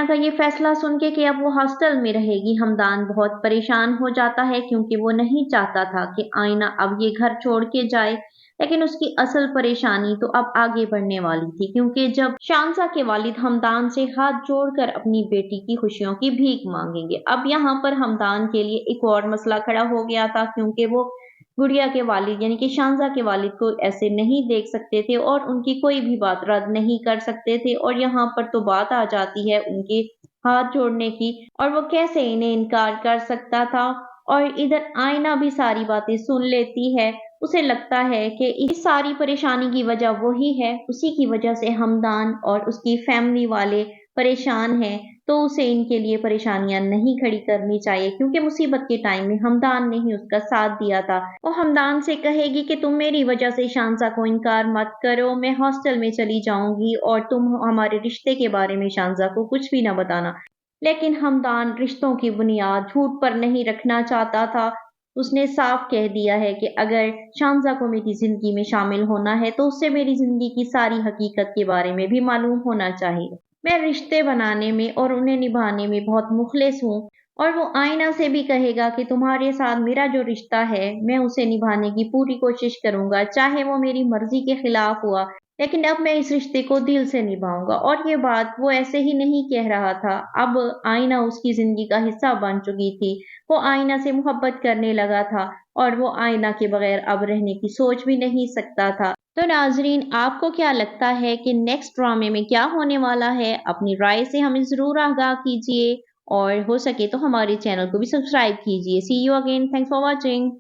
आयना का ये फैसला सुन के कि अब वो हॉस्टल में रहेगी, हमदान बहुत परेशान हो जाता है क्योंकि वो नहीं चाहता था कि आयना अब ये घर छोड़ के जाए। लेकिन उसकी असल परेशानी तो अब आगे बढ़ने वाली थी, क्योंकि जब शांसा के वालिद हमदान से हाथ जोड़कर अपनी बेटी की खुशियों की भीख मांगेंगे। अब यहाँ पर हमदान के लिए एक और मसला खड़ा हो गया था, क्योंकि वो गुड़िया के वालिद यानी कि शांजा के वालिद को ऐसे नहीं देख सकते थे और उनकी कोई भी बात रद्द नहीं कर सकते थे। और यहाँ पर तो बात आ जाती है उनके हाथ जोड़ने की, और वो कैसे इन्हें इनकार कर सकता था। और इधर आयना भी सारी बातें सुन लेती है। उसे लगता है कि इस सारी परेशानी की वजह वही है, उसी की वजह से हमदान और उसकी फैमिली वाले परेशान हैं। तो उसे इनके लिए परेशानियां नहीं खड़ी करनी चाहिए, क्योंकि मुसीबत के टाइम में हमदान ने ही उसका साथ दिया था। वो हमदान से कहेगी कि तुम मेरी वजह से शांसा को इनकार मत करो, मैं हॉस्टल में चली जाऊंगी और तुम हमारे रिश्ते के बारे में शांसा को कुछ भी ना बताना। लेकिन हमदान रिश्तों की बुनियाद झूठ पर नहीं रखना चाहता था। उसने साफ कह दिया है कि अगर शांजा को मेरी जिंदगी में शामिल होना है तो उससे मेरी जिंदगी की सारी हकीकत के बारे में भी मालूम होना चाहिए। मैं रिश्ते बनाने में और उन्हें निभाने में बहुत मुखलिस हूँ। और वो आईना से भी कहेगा कि तुम्हारे साथ मेरा जो रिश्ता है मैं उसे निभाने की पूरी कोशिश करूंगा, चाहे वो मेरी मर्जी के खिलाफ हुआ, लेकिन अब मैं इस रिश्ते को दिल से निभाऊंगा। और ये बात वो ऐसे ही नहीं कह रहा था, अब आईना उसकी जिंदगी का हिस्सा बन चुकी थी। वो आईना से मोहब्बत करने लगा था और वो आईना के बगैर अब रहने की सोच भी नहीं सकता था। तो नाजरीन, आपको क्या लगता है कि नेक्स्ट ड्रामे में क्या होने वाला है? अपनी राय से हमें ज़रूर आगाह कीजिए और हो सके तो हमारे चैनल को भी सब्सक्राइब कीजिए। See you again, thanks for watching.